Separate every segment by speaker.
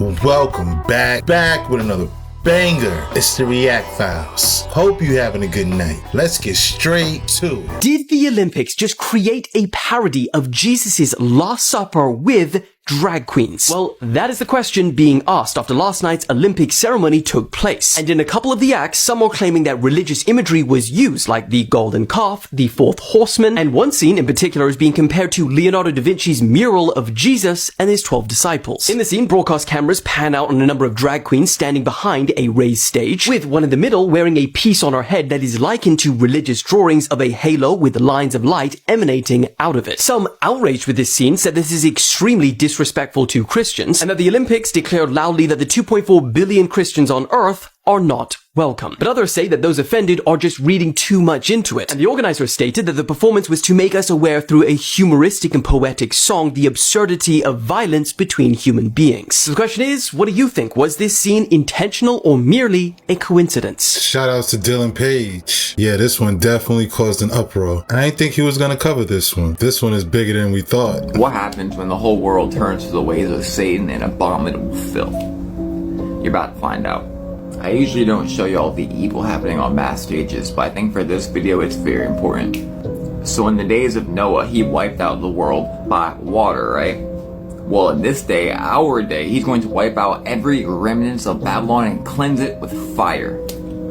Speaker 1: Welcome back with another banger. It's the React Files. Hope you having a good night. Let's get straight to it.
Speaker 2: Did the Olympics just create a parody of Jesus' Last Supper with drag queens? Well, that is the question being asked after last night's Olympic ceremony took place. And in a couple of the acts, some are claiming that religious imagery was used, like the golden calf, the fourth horseman, and one scene in particular is being compared to Leonardo da Vinci's mural of Jesus and his 12 disciples. In the scene, broadcast cameras pan out on a number of drag queens standing behind a raised stage, with one in the middle wearing a piece on her head that is likened to religious drawings of a halo with lines of light emanating out of it. Some outraged with this scene said this is extremely disrespectful to Christians, and that the Olympics declared loudly that the 2.4 billion Christians on Earth are not welcome. But others say that those offended are just reading too much into it. And the organizers stated that the performance was to make us aware through a humoristic and poetic song the absurdity of violence between human beings. So the question is, what do you think? Was this scene intentional or merely a coincidence?
Speaker 1: Shout outs to Dylan Page. Yeah, this one definitely caused an uproar. I didn't think he was gonna cover this one. This one is bigger than we thought.
Speaker 3: What happens when the whole world turns to the ways of Satan and abominable filth? You're about to find out. I usually don't show you all the evil happening on mass stages, but I think for this video it's very important. So in the days of Noah, he wiped out the world by water, right? Well, in this day, our day, he's going to wipe out every remnants of Babylon and cleanse it with fire.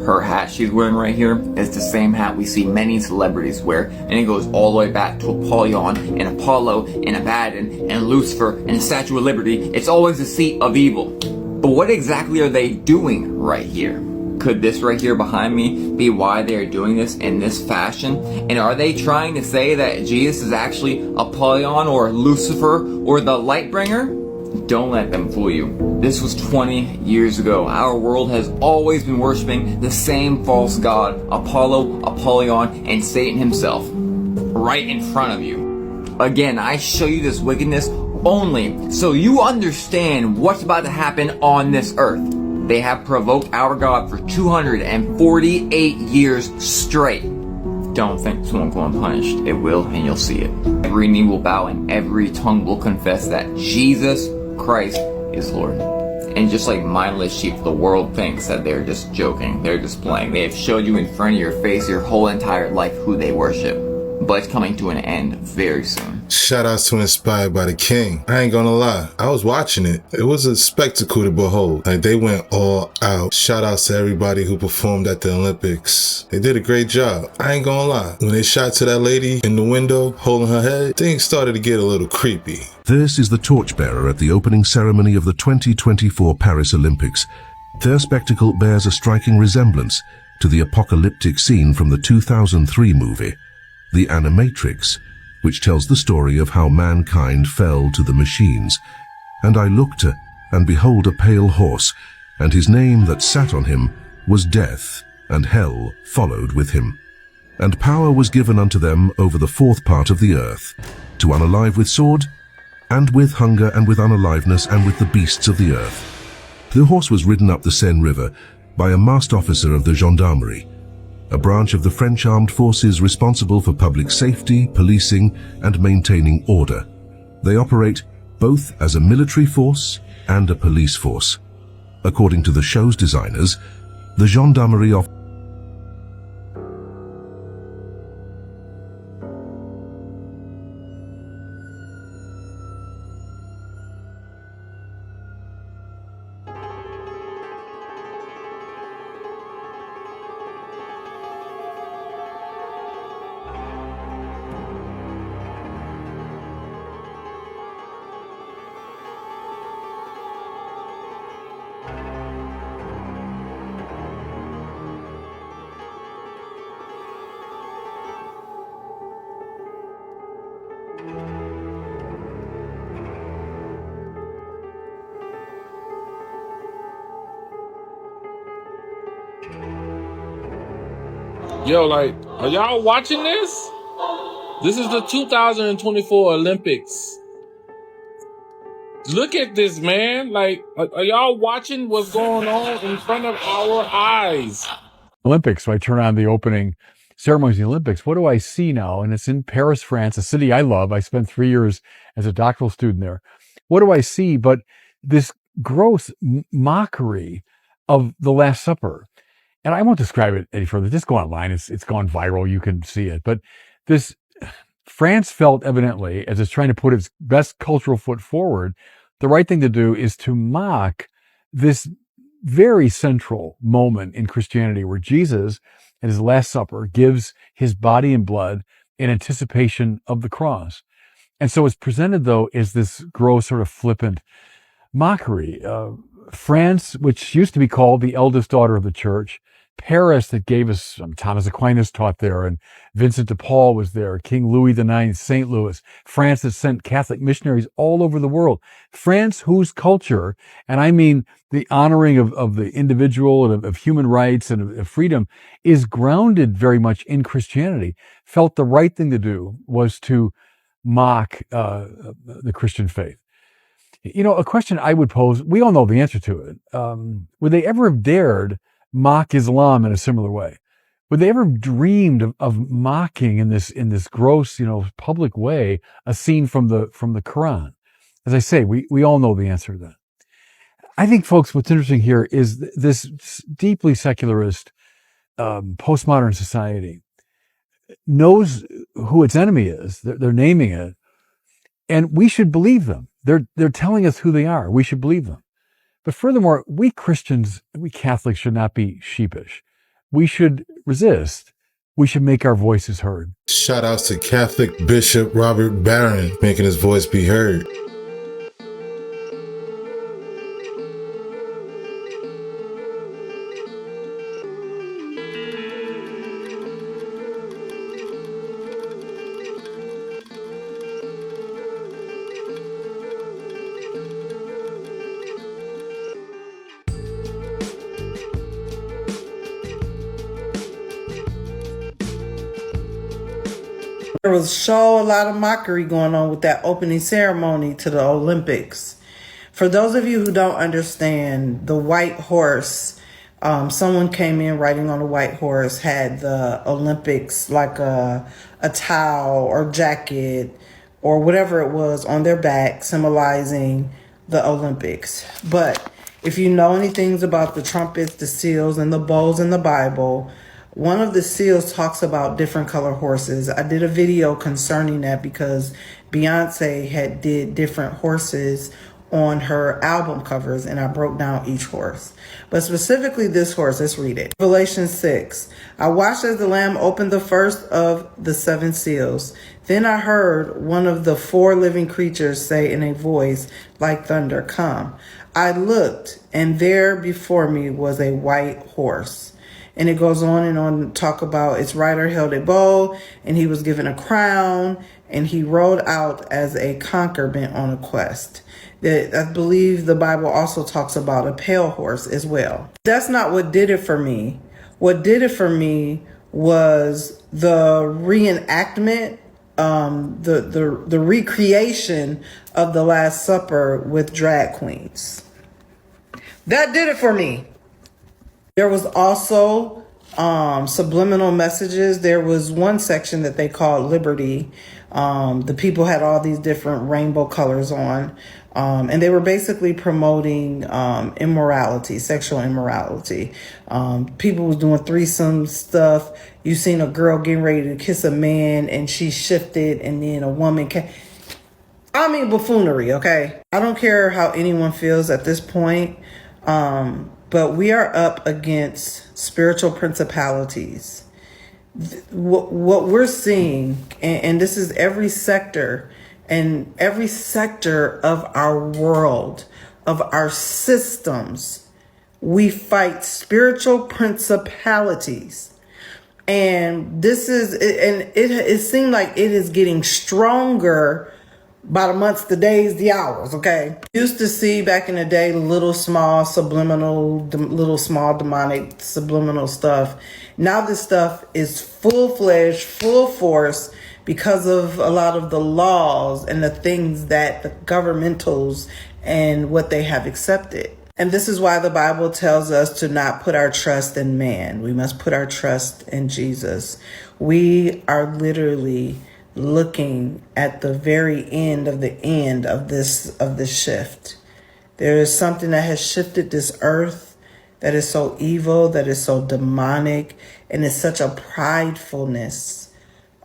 Speaker 3: Her hat she's wearing right here is the same hat we see many celebrities wear, and it goes all the way back to Apollyon and Apollo and Abaddon and Lucifer and the Statue of Liberty. It's always the seat of evil. But what exactly are they doing right here? Could this right here behind me be why they are doing this in this fashion? And are they trying to say that Jesus is actually Apollyon or Lucifer or the Lightbringer? Don't let them fool you. This was 20 years ago. Our world has always been worshiping the same false god, Apollo, Apollyon, and Satan himself, right in front of you. Again, I show you this wickedness only so you understand what's about to happen on this earth. They have provoked our God for 248 years straight. Don't think this won't go unpunished. It will, and you'll see it. Every knee will bow and every tongue will confess that Jesus Christ is Lord. And just like mindless sheep, the world thinks that they're just joking. They're just playing. They have showed you in front of your face your whole entire life who they worship. But it's coming to an end very soon.
Speaker 1: Shout outs to Inspired by the King. I ain't gonna lie, I was watching it. It was a spectacle to behold. Like, they went all out. Shout outs to everybody who performed at the Olympics. They did a great job. I ain't gonna lie. When they shot to that lady in the window holding her head, things started to get a little creepy.
Speaker 4: This is the torchbearer at the opening ceremony of the 2024 Paris Olympics. Their spectacle bears a striking resemblance to the apocalyptic scene from the 2003 movie, The Animatrix, which tells the story of how mankind fell to the machines. And I looked, and behold a pale horse, and his name that sat on him was Death, and hell followed with him. And power was given unto them over the fourth part of the earth, to unalive with sword, and with hunger, and with unaliveness, and with the beasts of the earth. The horse was ridden up the Seine River by a masked officer of the gendarmerie, a branch of the French armed forces responsible for public safety, policing, and maintaining order. They operate both as a military force and a police force. According to the show's designers, the gendarmerie
Speaker 5: Yo, like, are y'all watching this? This is the 2024 Olympics. Look at this, man. Like, are y'all watching what's going on in front of our eyes?
Speaker 6: Olympics. So I turn on the opening ceremonies of the Olympics. What do I see now? And it's in Paris, France, a city I love. I spent 3 years as a doctoral student there. What do I see but this gross mockery of the Last Supper. And I won't describe it any further. Just go online. It's gone viral. You can see it. But this France felt evidently, as it's trying to put its best cultural foot forward, the right thing to do is to mock this very central moment in Christianity where Jesus at his Last Supper gives his body and blood in anticipation of the cross. And so it's presented, though, as this gross, sort of flippant mockery. France, which used to be called the eldest daughter of the church, Paris, that gave us Thomas Aquinas taught there, and Vincent de Paul was there, King Louis IX, St. Louis, France that sent Catholic missionaries all over the world. France, whose culture, and I mean the honoring of the individual and of human rights and of freedom, is grounded very much in Christianity, felt the right thing to do was to mock the Christian faith. You know, a question I would pose, we all know the answer to it. Would they ever have dared mock Islam in a similar way? Would they ever have dreamed of mocking in this gross, public way, a scene from the Quran? As I say, we all know the answer to that. I think, folks, what's interesting here is this deeply secularist postmodern society knows who its enemy is. They're naming it, and we should believe them. They're telling us who they are. We should believe them. But furthermore, we Christians, we Catholics should not be sheepish. We should resist. We should make our voices heard.
Speaker 1: Shout outs to Catholic Bishop Robert Barron making his voice be heard.
Speaker 7: There was a lot of mockery going on with that opening ceremony to the Olympics. For those of you who don't understand, the white horse, someone came in riding on a white horse, had the Olympics like a towel or jacket or whatever it was on their back, symbolizing the Olympics. But if you know anything about the trumpets, the seals, and the bowls in the Bible, one of the seals talks about different color horses. I did a video concerning that because Beyonce did different horses on her album covers, and I broke down each horse. But specifically this horse, let's read it. Revelation 6. I watched as the Lamb opened the first of the 7 seals. Then I heard one of the 4 living creatures say in a voice like thunder, "Come." I looked, and there before me was a white horse. And it goes on and on to talk about its rider held a bow, and he was given a crown, and he rode out as a conqueror bent on a quest. I believe the Bible also talks about a pale horse as well. That's not what did it for me. What did it for me was the reenactment, the recreation of the Last Supper with drag queens. That did it for me. There was also subliminal messages. There was one section that they called Liberty. The people had all these different rainbow colors on. And they were basically promoting immorality, sexual immorality. People was doing threesome stuff. You seen a girl getting ready to kiss a man and she shifted, and then a woman came. I mean, buffoonery, okay? I don't care how anyone feels at this point. But we are up against spiritual principalities. What we're seeing, and this is every sector of our world, of our systems, we fight spiritual principalities. And it seemed like it is getting stronger by the months, the days, the hours, okay? Used to see back in the day little small demonic subliminal stuff. Now this stuff is full-fledged, full force because of a lot of the laws and the things that the governmentals and what they have accepted. And this is why the Bible tells us to not put our trust in man. We must put our trust in Jesus. We are literally looking at the very end of this shift. There is something that has shifted this earth that is so evil, that is so demonic, and it's such a pridefulness.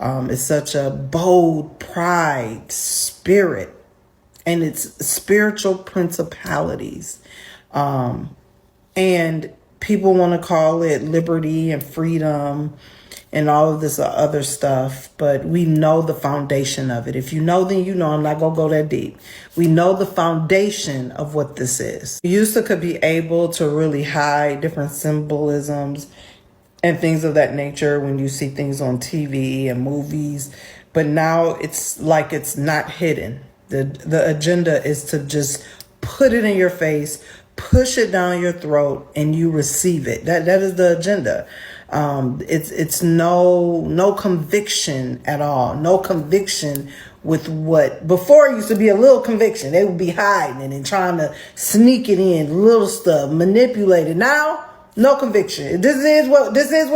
Speaker 7: It's such a bold pride spirit, and it's spiritual principalities. And people want to call it liberty and freedom and all of this other stuff, but we know the foundation of it. If you know, then you know. I'm not going to go that deep. We know the foundation of what this is. You used to could be able to really hide different symbolisms and things of that nature when you see things on TV and movies, but now it's like it's not hidden. The agenda is to just put it in your face, push it down your throat, and you receive it. That is the agenda. It's no conviction at all. No conviction with what before it used to be a little conviction. They would be hiding and trying to sneak it in, little stuff, manipulate it. Now, no conviction. This is what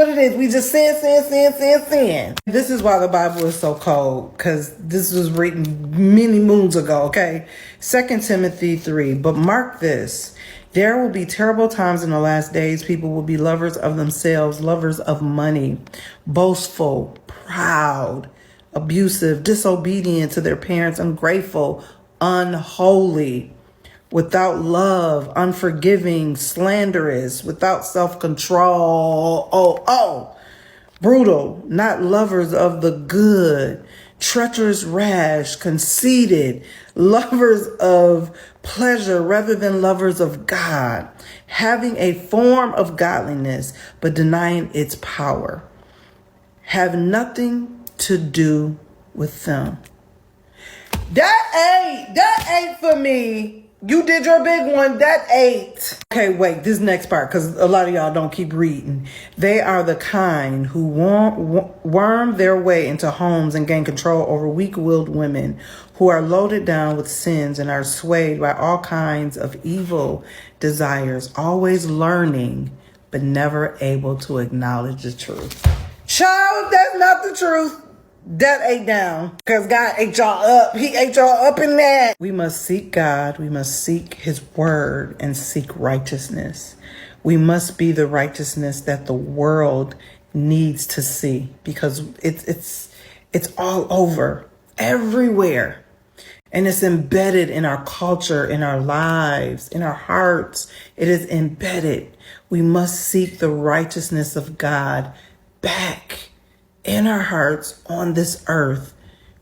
Speaker 7: it is. We just sin. This is why the Bible is so cold, because this was written many moons ago, okay? 2 Timothy 3. But mark this. There will be terrible times in the last days. People will be lovers of themselves, lovers of money, boastful, proud, abusive, disobedient to their parents, ungrateful, unholy, without love, unforgiving, slanderous, without self-control. Brutal, not lovers of the good, treacherous, rash, conceited, lovers of pleasure rather than lovers of God, having a form of godliness but denying its power. Have nothing to do with them. That ain't for me. You did your big one. That ain't. Okay, wait, this next part, because a lot of y'all don't keep reading. They are the kind who worm their way into homes and gain control over weak-willed women who are loaded down with sins and are swayed by all kinds of evil desires, always learning but never able to acknowledge the truth. Child, that's not the truth. That ain't down, because God ate y'all up. He ate y'all up in that. We must seek God. We must seek his word and seek righteousness. We must be the righteousness that the world needs to see, because it's all over, everywhere. And it's embedded in our culture, in our lives, in our hearts. It is embedded. We must seek the righteousness of God back in our hearts on this earth.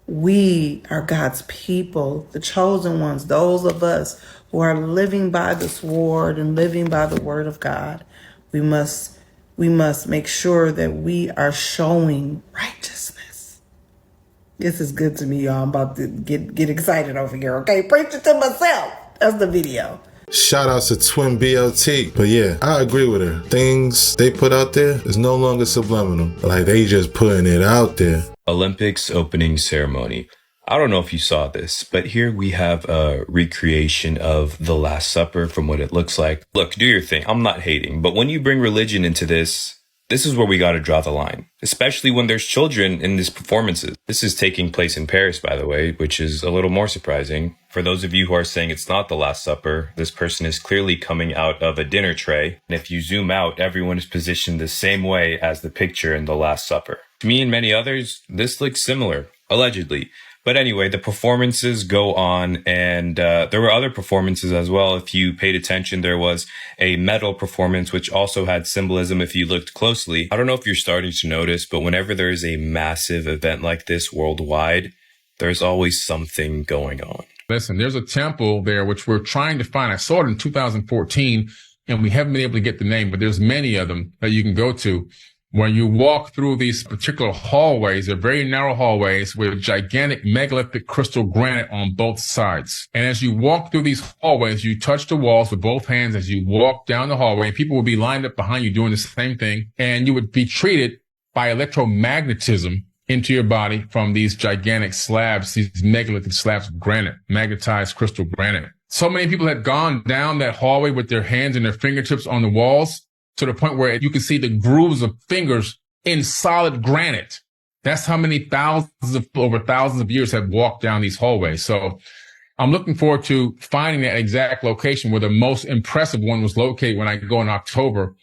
Speaker 7: We are God's people, the chosen ones, those of us who are living by the sword and living by the word of God. We must make sure that we are showing righteousness. This is good to me, y'all. I'm about to get excited over here, okay? Preach it to myself. That's the video.
Speaker 1: Shout outs to Twin BLT. But yeah, I agree with her. Things they put out there is no longer subliminal. Like, they just putting it out there.
Speaker 8: Olympics opening ceremony. I don't know if you saw this, but here we have a recreation of the Last Supper from what it looks like. Look, do your thing. I'm not hating, but when you bring religion into this is where we got to draw the line, especially when there's children in these performances. This is taking place in Paris, by the way, which is a little more surprising. For those of you who are saying it's not the Last Supper, this person is clearly coming out of a dinner tray. And if you zoom out, everyone is positioned the same way as the picture in the Last Supper. To me and many others, this looks similar, allegedly. But anyway, the performances go on, and there were other performances as well. If you paid attention, there was a metal performance, which also had symbolism if you looked closely. I don't know if you're starting to notice, but whenever there is a massive event like this worldwide, there's always something going on.
Speaker 9: Listen, there's a temple there, which we're trying to find. I saw it in 2014, and we haven't been able to get the name, but there's many of them that you can go to. When you walk through these particular hallways, they're very narrow hallways with gigantic megalithic crystal granite on both sides. And as you walk through these hallways, you touch the walls with both hands as you walk down the hallway. People will be lined up behind you doing the same thing. And you would be treated by electromagnetism into your body from these gigantic slabs, these megalithic slabs of granite, magnetized crystal granite. So many people had gone down that hallway with their hands and their fingertips on the walls, to the point where you can see the grooves of fingers in solid granite. That's how many over thousands of years have walked down these hallways. So I'm looking forward to finding that exact location where the most impressive one was located when I go in October,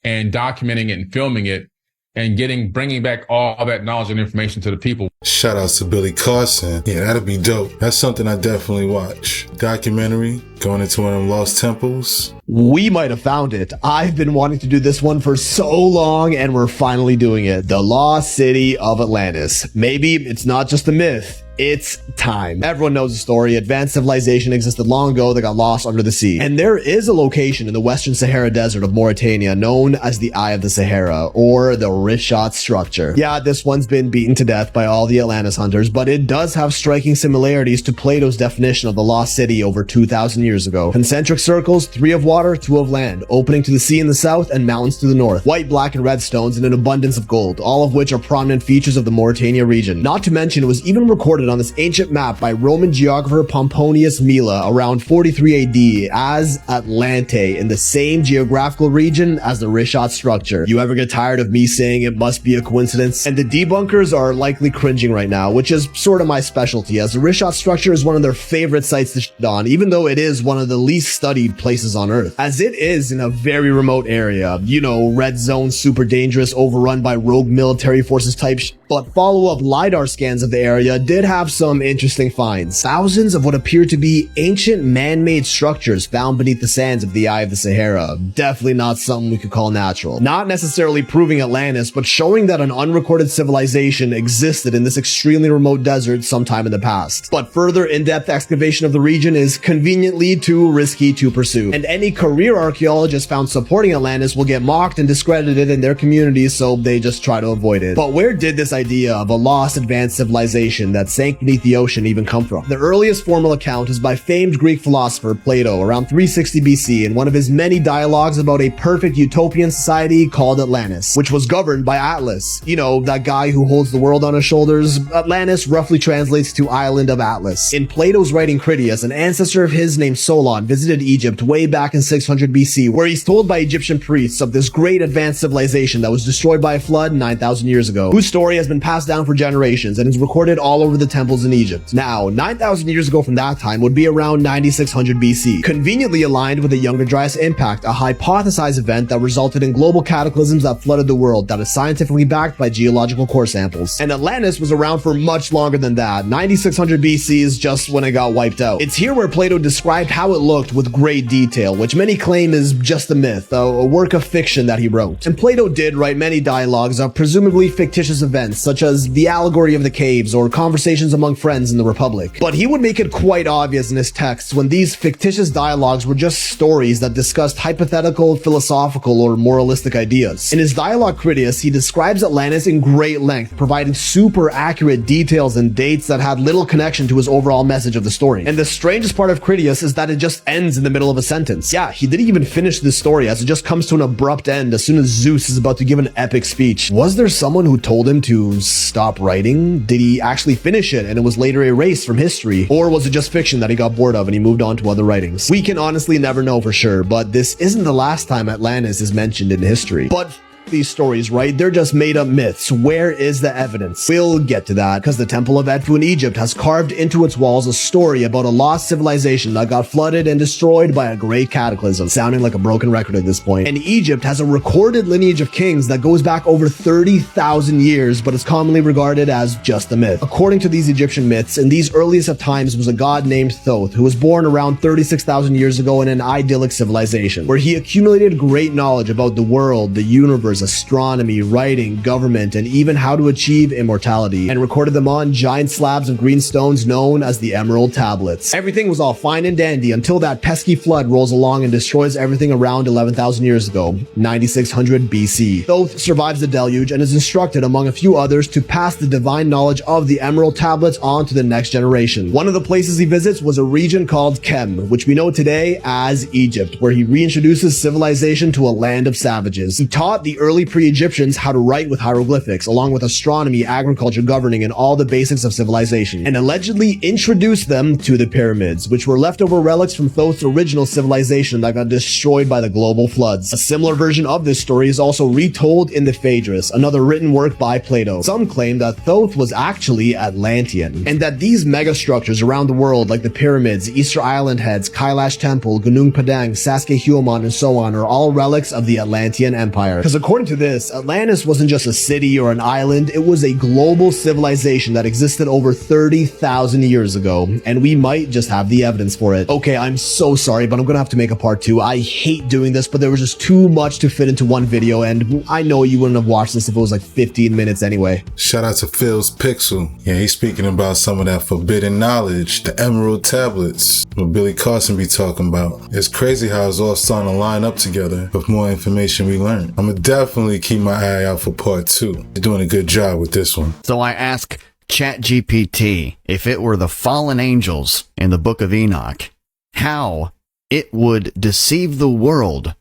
Speaker 9: and documenting it and filming it and bringing back all that knowledge and information to the people.
Speaker 1: Shout outs to Billy Carson. Yeah, that'd be dope. That's something I definitely watch. Documentary, going into one of them lost temples.
Speaker 10: We might have found it. I've been wanting to do this one for so long, and we're finally doing it. The lost city of Atlantis. Maybe it's not just a myth. It's time. Everyone knows the story. Advanced civilization existed long ago that got lost under the sea. And there is a location in the Western Sahara Desert of Mauritania known as the Eye of the Sahara, or the Richat structure. Yeah, this one's been beaten to death by all the Atlantis hunters, but it does have striking similarities to Plato's definition of the lost city over 2,000 years ago. Concentric circles, 3 of water, 2 of land, opening to the sea in the south and mountains to the north. White, black, and red stones and an abundance of gold, all of which are prominent features of the Mauritania region. Not to mention, it was even recorded on this ancient map by Roman geographer Pomponius Mela around 43 AD as Atlante, in the same geographical region as the Richat structure. You ever get tired of me saying it must be a coincidence? And the debunkers are likely cringing right now, which is sort of my specialty, as the Richat structure is one of their favorite sites to shit on, even though it is one of the least studied places on Earth, as it is in a very remote area. You know, red zone, super dangerous, overrun by rogue military forces type shit. But follow-up LiDAR scans of the area did have some interesting finds. Thousands of what appear to be ancient man-made structures found beneath the sands of the Eye of the Sahara. Definitely not something we could call natural. Not necessarily proving Atlantis, but showing that an unrecorded civilization existed in this extremely remote desert sometime in the past. But further in-depth excavation of the region is conveniently too risky to pursue. And any career archaeologist found supporting Atlantis will get mocked and discredited in their communities, so they just try to avoid it. But where did this idea of a lost advanced civilization that sank beneath the ocean even come from? The earliest formal account is by famed Greek philosopher Plato around 360 BC in one of his many dialogues about a perfect utopian society called Atlantis, which was governed by Atlas. You know, that guy who holds the world on his shoulders. Atlantis roughly translates to Island of Atlas. In Plato's writing Critias, an ancestor of his named Solon visited Egypt way back in 600 BC, where he's told by Egyptian priests of this great advanced civilization that was destroyed by a flood 9,000 years ago, whose story has been passed down for generations and is recorded all over the temples in Egypt. Now, 9,000 years ago from that time would be around 9600 BC, conveniently aligned with the Younger Dryas impact, a hypothesized event that resulted in global cataclysms that flooded the world that is scientifically backed by geological core samples. And Atlantis was around for much longer than that. 9600 BC is just when it got wiped out. It's here where Plato described how it looked with great detail, which many claim is just a myth, a work of fiction that he wrote. And Plato did write many dialogues of presumably fictitious events, such as the allegory of the caves or conversations among friends in the Republic. But he would make it quite obvious in his texts when these fictitious dialogues were just stories that discussed hypothetical, philosophical, or moralistic ideas. In his dialogue Critias, he describes Atlantis in great length, providing super accurate details and dates that had little connection to his overall message of the story. And the strangest part of Critias is that it just ends in the middle of a sentence. Yeah, he didn't even finish this story, as it just comes to an abrupt end as soon as Zeus is about to give an epic speech. Was there someone who told him to stop writing? Did he actually finish it and it was later erased from history? Or was it just fiction that he got bored of and he moved on to other writings? We can honestly never know for sure, but this isn't the last time Atlantis is mentioned in history. But these stories, right? They're just made up myths. Where is the evidence? We'll get to that, because the Temple of Edfu in Egypt has carved into its walls a story about a lost civilization that got flooded and destroyed by a great cataclysm, sounding like a broken record at this point. And Egypt has a recorded lineage of kings that goes back over 30,000 years, but is commonly regarded as just a myth. According to these Egyptian myths, in these earliest of times was a god named Thoth, who was born around 36,000 years ago in an idyllic civilization, where he accumulated great knowledge about the world, the universe, astronomy, writing, government, and even how to achieve immortality, and recorded them on giant slabs of green stones known as the Emerald Tablets. Everything was all fine and dandy until that pesky flood rolls along and destroys everything around 11,000 years ago, 9600 BC. Thoth survives the deluge and is instructed, among a few others, to pass the divine knowledge of the Emerald Tablets on to the next generation. One of the places he visits was a region called Kem, which we know today as Egypt, where he reintroduces civilization to a land of savages. He taught the early pre-Egyptians how to write with hieroglyphics, along with astronomy, agriculture, governing, and all the basics of civilization, and allegedly introduced them to the pyramids, which were leftover relics from Thoth's original civilization that got destroyed by the global floods. A similar version of this story is also retold in the Phaedrus, another written work by Plato. Some claim that Thoth was actually Atlantean, and that these megastructures around the world, like the pyramids, Easter Island heads, Kailash Temple, Gunung Padang, Saskatchewan, and so on, are all relics of the Atlantean Empire. Because according to this, Atlantis wasn't just a city or an island, it was a global civilization that existed over 30,000 years ago, and we might just have the evidence for it. Okay, I'm so sorry, but I'm gonna have to make a part 2. I hate doing this, but there was just too much to fit into one video, and I know you wouldn't have watched this if it was like 15 minutes anyway.
Speaker 1: Shout out to Phil's Pixel. Yeah, he's speaking about some of that forbidden knowledge, the Emerald Tablets, what Billy Carson be talking about. It's crazy how it's all starting to line up together with more information we learn. I'm gonna definitely keep my eye out for part 2. You're doing a good job with this one.
Speaker 11: So I ask ChatGPT if it were the fallen angels in the Book of Enoch, how it would deceive the world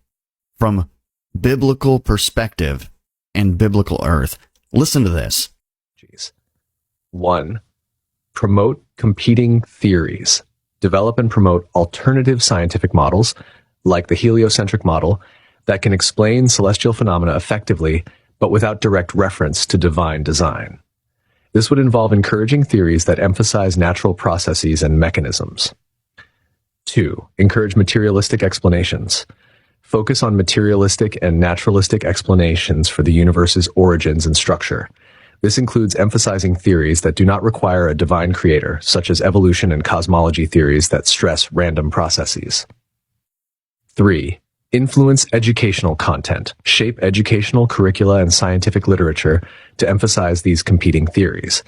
Speaker 11: from biblical perspective and biblical earth. Listen to this.
Speaker 12: 1. Promote competing theories. Develop and promote alternative scientific models, like the heliocentric model, that can explain celestial phenomena effectively, but without direct reference to divine design. This would involve encouraging theories that emphasize natural processes and mechanisms. 2. Encourage materialistic explanations. Focus on materialistic and naturalistic explanations for the universe's origins and structure. This includes emphasizing theories that do not require a divine creator, such as evolution and cosmology theories that stress random processes. 3. Influence educational content. Shape educational curricula and scientific literature to emphasize these competing theories.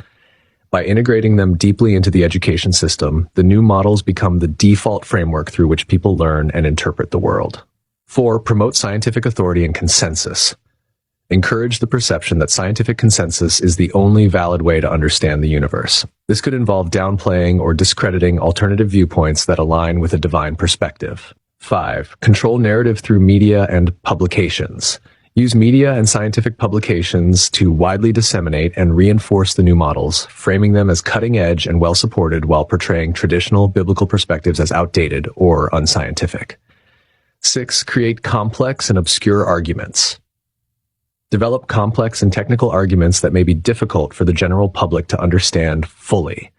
Speaker 12: By integrating them deeply into the education system, the new models become the default framework through which people learn and interpret the world. 4. Promote scientific authority and consensus. Encourage the perception that scientific consensus is the only valid way to understand the universe. This could involve downplaying or discrediting alternative viewpoints that align with a divine perspective. 5. Control narrative through media and publications. Use media and scientific publications to widely disseminate and reinforce the new models, framing them as cutting-edge and well-supported while portraying traditional biblical perspectives as outdated or unscientific. 6. Create complex and obscure arguments. Develop complex and technical arguments that may be difficult for the general public to understand fully.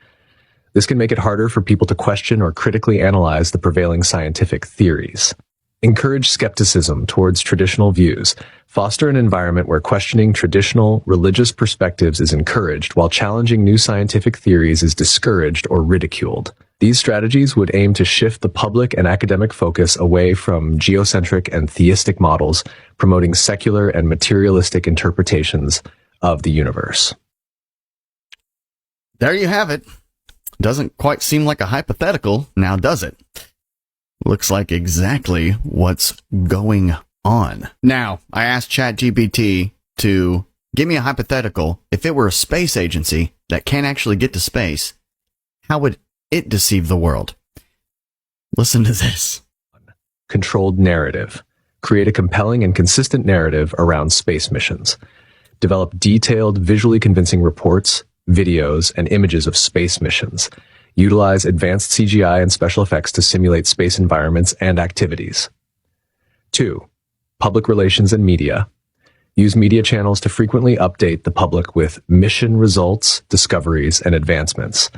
Speaker 12: This can make it harder for people to question or critically analyze the prevailing scientific theories. Encourage skepticism towards traditional views. Foster an environment where questioning traditional religious perspectives is encouraged, while challenging new scientific theories is discouraged or ridiculed. These strategies would aim to shift the public and academic focus away from geocentric and theistic models, promoting secular and materialistic interpretations of the universe.
Speaker 11: There you have it. Doesn't quite seem like a hypothetical, now does it? Looks like exactly what's going on. Now, I asked ChatGPT to give me a hypothetical. If it were a space agency that can't actually get to space, how would it deceive the world? Listen to this.
Speaker 12: Controlled narrative. Create a compelling and consistent narrative around space missions. Develop detailed, visually convincing reports, videos, and images of space missions. Utilize advanced CGI and special effects to simulate space environments and activities. 2. Public relations and media. Use media channels to frequently update the public with mission results, discoveries, and advancements.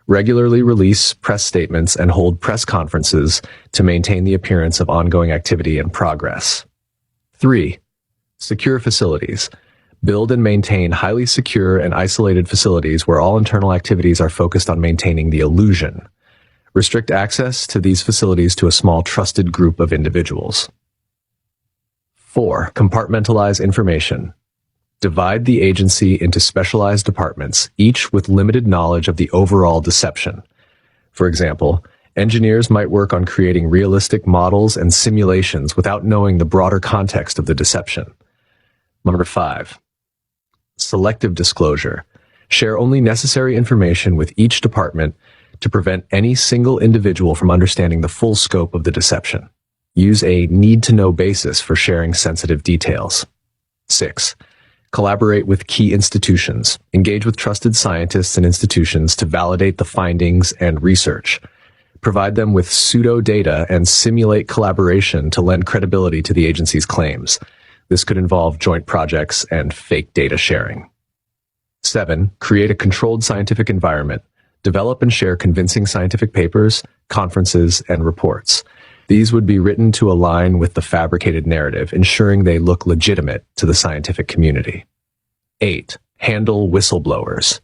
Speaker 12: Regularly release press statements and hold press conferences to maintain the appearance of ongoing activity and progress. 3. Secure facilities. Build and maintain highly secure and isolated facilities where all internal activities are focused on maintaining the illusion. Restrict access to these facilities to a small trusted group of individuals. 4. Compartmentalize information. Divide the agency into specialized departments, each with limited knowledge of the overall deception. For example, engineers might work on creating realistic models and simulations without knowing the broader context of the deception. Number 5. Selective disclosure. Share only necessary information with each department to prevent any single individual from understanding the full scope of the deception. Use a need-to-know basis for sharing sensitive details. 6. Collaborate with key institutions. Engage with trusted scientists and institutions to validate the findings and research. Provide them with pseudo-data and simulate collaboration to lend credibility to the agency's claims. This could involve joint projects and fake data sharing. 7. Create a controlled scientific environment. Develop and share convincing scientific papers, conferences, and reports. These would be written to align with the fabricated narrative, ensuring they look legitimate to the scientific community. 8. Handle whistleblowers.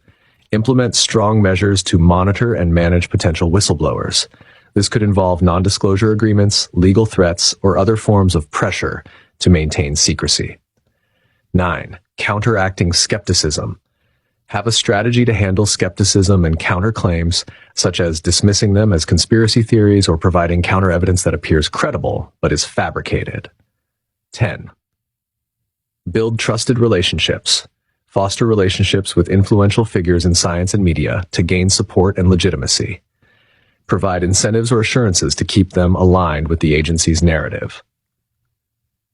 Speaker 12: Implement strong measures to monitor and manage potential whistleblowers. This could involve non-disclosure agreements, legal threats, or other forms of pressure to maintain secrecy. 9. Counteracting skepticism. Have a strategy to handle skepticism and counterclaims, such as dismissing them as conspiracy theories or providing counter-evidence that appears credible but is fabricated. 10. Build trusted relationships. Foster relationships with influential figures in science and media to gain support and legitimacy. Provide incentives or assurances to keep them aligned with the agency's narrative.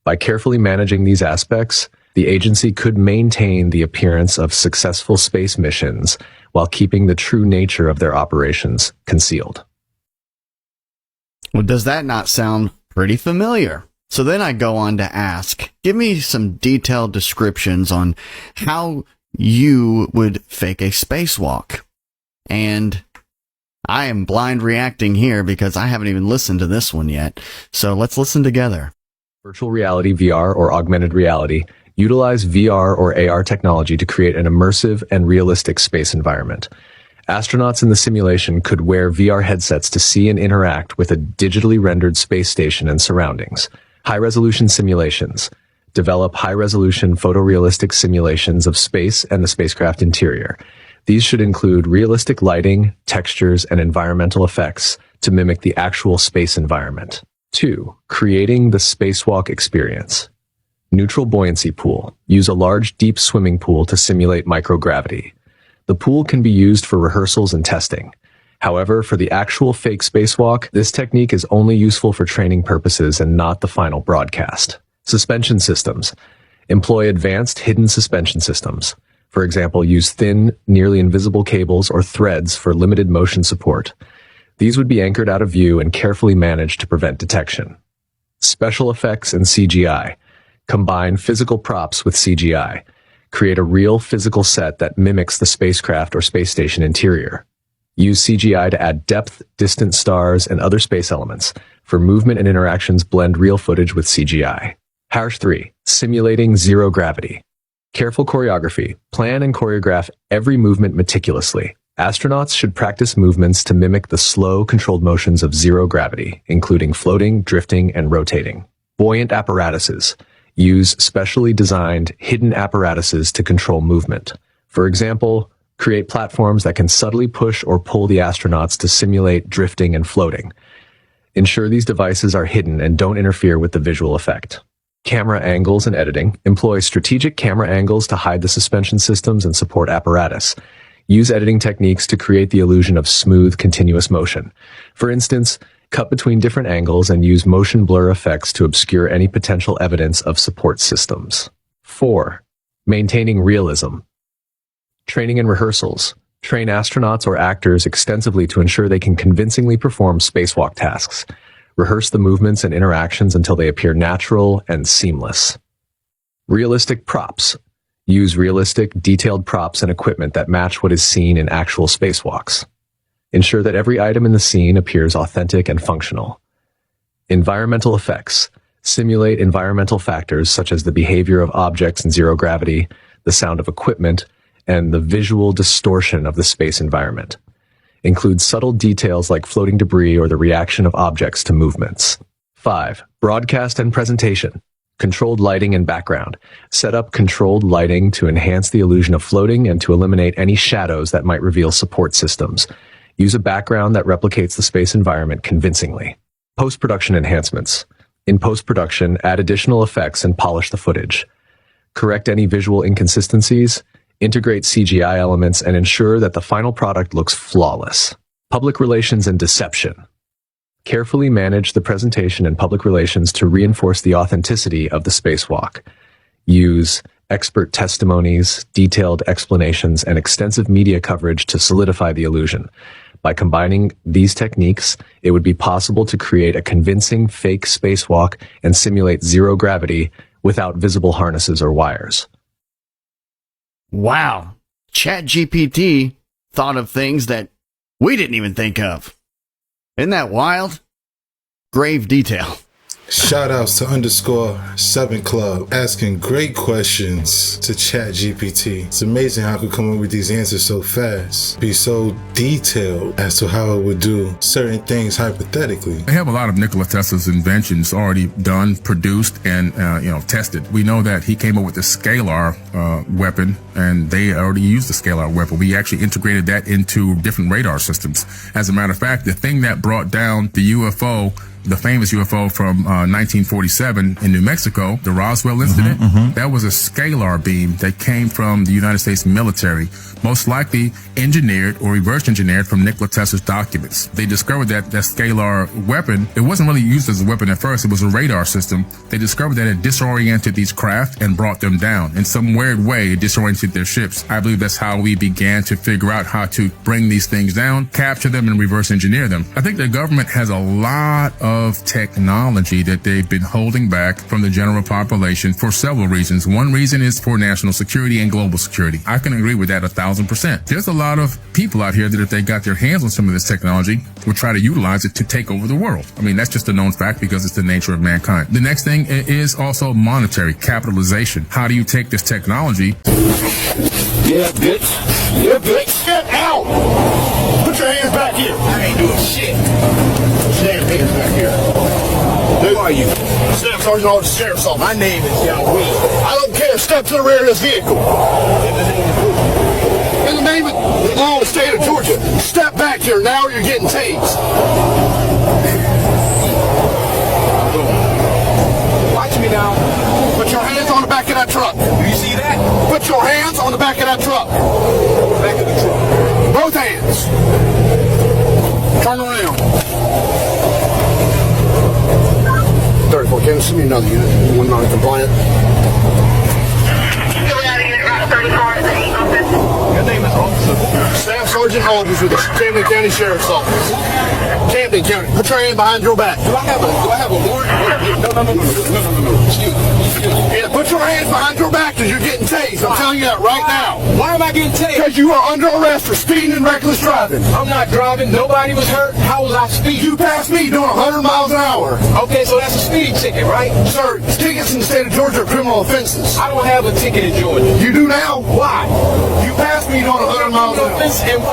Speaker 12: By carefully managing these aspects, the agency could maintain the appearance of successful space missions while keeping the true nature of their operations concealed.
Speaker 11: Well, does that not sound pretty familiar? So then I go on to ask, give me some detailed descriptions on how you would fake a spacewalk. And I am blind reacting here because I haven't even listened to this one yet. So let's listen together.
Speaker 12: Virtual reality, VR, or augmented reality utilize VR or AR technology to create an immersive and realistic space environment. Astronauts in the simulation could wear VR headsets to see and interact with a digitally rendered space station and surroundings. High-resolution simulations. Develop high-resolution photorealistic simulations of space and the spacecraft interior. These should include realistic lighting, textures, and environmental effects to mimic the actual space environment. 2. Creating the spacewalk experience. Neutral buoyancy pool. Use a large, deep swimming pool to simulate microgravity. The pool can be used for rehearsals and testing. However, for the actual fake spacewalk, this technique is only useful for training purposes and not the final broadcast. Suspension systems. Employ advanced hidden suspension systems. For example, use thin, nearly invisible cables or threads for limited motion support. These would be anchored out of view and carefully managed to prevent detection. Special effects and CGI. Combine physical props with CGI. Create a real physical set that mimics the spacecraft or space station interior. Use CGI to add depth, distant stars, and other space elements. For movement and interactions, blend real footage with CGI. Hash 3. Simulating zero gravity. Careful choreography. Plan and choreograph every movement meticulously. Astronauts should practice movements to mimic the slow, controlled motions of zero gravity, including floating, drifting, and rotating. Buoyant apparatuses. Use specially designed, hidden apparatuses to control movement. For example, create platforms that can subtly push or pull the astronauts to simulate drifting and floating. Ensure these devices are hidden and don't interfere with the visual effect. Camera angles and editing. Employ strategic camera angles to hide the suspension systems and support apparatus. Use editing techniques to create the illusion of smooth, continuous motion. For instance, cut between different angles and use motion blur effects to obscure any potential evidence of support systems. 4. Maintaining realism. Training and rehearsals. Train astronauts or actors extensively to ensure they can convincingly perform spacewalk tasks. Rehearse the movements and interactions until they appear natural and seamless. Realistic props. Use realistic, detailed props and equipment that match what is seen in actual spacewalks. Ensure that every item in the scene appears authentic and functional. Environmental effects. Simulate environmental factors such as the behavior of objects in zero gravity, the sound of equipment, and the visual distortion of the space environment. Include subtle details like floating debris or the reaction of objects to movements. 5. Broadcast and presentation. Controlled lighting and background. Set up controlled lighting to enhance the illusion of floating and to eliminate any shadows that might reveal support systems. Use a background that replicates the space environment convincingly. Post-production enhancements. In post-production, add additional effects and polish the footage. Correct any visual inconsistencies, integrate CGI elements, and ensure that the final product looks flawless. Public relations and deception. Carefully manage the presentation and public relations to reinforce the authenticity of the spacewalk. use expert testimonies, detailed explanations, and extensive media coverage to solidify the illusion. By combining these techniques, it would be possible to create a convincing fake spacewalk and simulate zero gravity without visible harnesses or wires.
Speaker 11: Wow. ChatGPT thought of things that we didn't even think of. Isn't that wild? Grave detail.
Speaker 1: Shout outs to _7 Club asking great questions to ChatGPT. It's amazing how it could come up with these answers so fast, be so detailed as to how it would do certain things hypothetically.
Speaker 9: They have a lot of Nikola Tesla's inventions already done, produced, and tested. We know that he came up with the scalar weapon, and they already used the scalar weapon. We actually integrated that into different radar systems. As a matter of fact, the thing that brought down the UFO, the famous UFO from 1947 in New Mexico, the Roswell incident, that was a scalar beam that came from the United States military, most likely engineered or reverse engineered from Nikola Tesla's documents. They discovered that scalar weapon, it wasn't really used as a weapon at first, it was a radar system. They discovered that it disoriented these craft and brought them down. In some weird way, it disoriented their ships. I believe that's how we began to figure out how to bring these things down, capture them, and reverse engineer them. I think the government has a lot of technology that they've been holding back from the general population for several reasons. One reason is for national security and global security. I can agree with that 1,000%. There's a lot of people out here that if they got their hands on some of this technology would try to utilize it to take over the world. I mean, that's just a known fact because it's the nature of mankind. The next thing is also monetary capitalization. How do you take this technology?
Speaker 13: Yeah, bitch. Yeah, bitch. Get out. Put your hands back here. I ain't doing shit. Stand hands back here. Who are you? Staff Sergeant Officer Sheriff's Office. My name is Yahweh. I don't care. Step to the rear of this vehicle. In the name of the law of the state of Georgia, step back here. Now you're getting tased. Watch me now. Put your hands on the back of that truck. Do you see that? Put your hands on the back of that truck. Back of the truck. Both hands. Turn around. 34, can you send me another unit? One non-compliant. Your name is Officer? Staff Sergeant Aldridge with the Camden County Sheriff's Office. Camden County. Put your hand behind your back. Do I have a warrant? No. Excuse me. Yeah, put your hands behind your back because you're getting tased. I'm telling you that right now. Why am I getting tased? Because you are under arrest for speeding and reckless driving. I'm not driving. Nobody was hurt. How was I speeding? You passed me doing 100 miles an hour. Okay, so that's a speeding ticket, right? Sir, tickets in the state of Georgia are criminal offenses. I don't have a ticket in Georgia. You do now? Why? You passed me doing 100 miles an hour.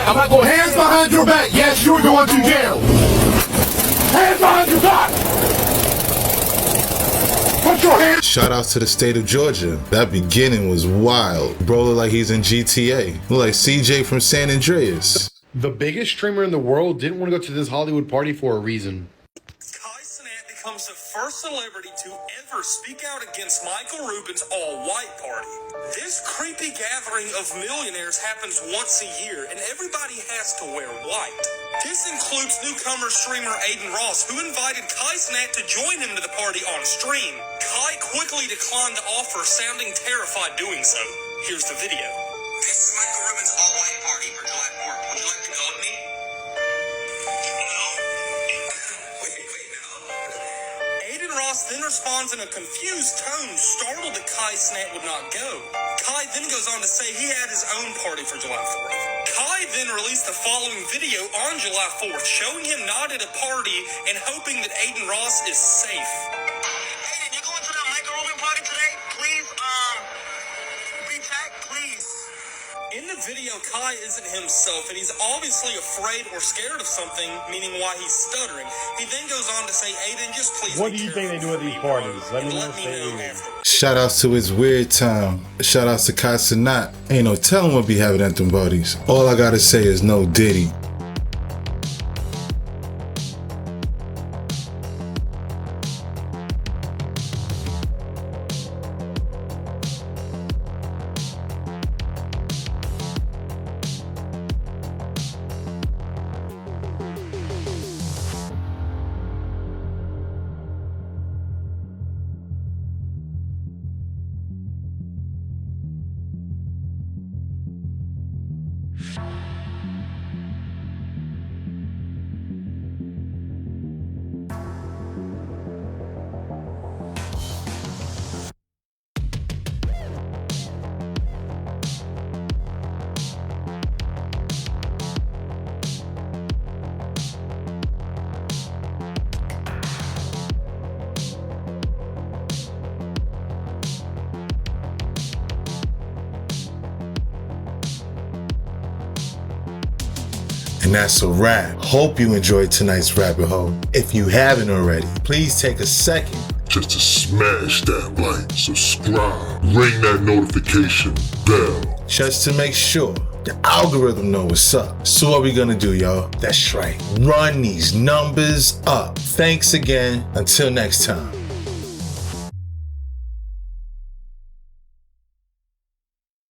Speaker 13: I'm not going. Hands behind your back. Yes, you're going to jail. Hands behind your back. Put your hands.
Speaker 1: Shout outs to the state of Georgia. That beginning was wild. Bro look like he's in GTA. Look like CJ from San Andreas.
Speaker 14: The biggest streamer in the world didn't want to go to this Hollywood party for a reason.
Speaker 15: Becomes the first celebrity to ever speak out against Michael Rubin's all-white party. This creepy gathering of millionaires happens once a year, and everybody has to wear white. This includes newcomer streamer Aiden Ross, who invited Kai Cenat to join him to the party on stream. Kai quickly declined the offer, sounding terrified doing so. Here's the video. This is Michael Rubin's all-white party for July 4th. Would you like to go with me? Ross then responds in a confused tone, startled that Kai Cenat would not go. Kai then goes on to say he had his own party for July 4th. Kai then released the following video on July 4th, showing him not at a party and hoping that Aiden Ross is safe. Aiden, you going to that Michael Rubin party today? Please, be tagged, please. In the video, Kai isn't himself, and he's obviously afraid or scared of something, meaning why he's stuttering. He then goes on to say, Aiden, just please.
Speaker 14: What do you think they do at these parties? Let me know after.
Speaker 1: Shout outs to his weird time. Shout outs to Kai Cenat. Ain't no telling what be having at them parties. All I gotta say is no Diddy. And that's a wrap. Hope you enjoyed tonight's rabbit hole. If you haven't already, please take a second
Speaker 16: just to smash that like, subscribe, ring that notification bell,
Speaker 1: just to make sure the algorithm know what's up. So what we gonna do, y'all? That's right, run these numbers up. Thanks again. Until next time.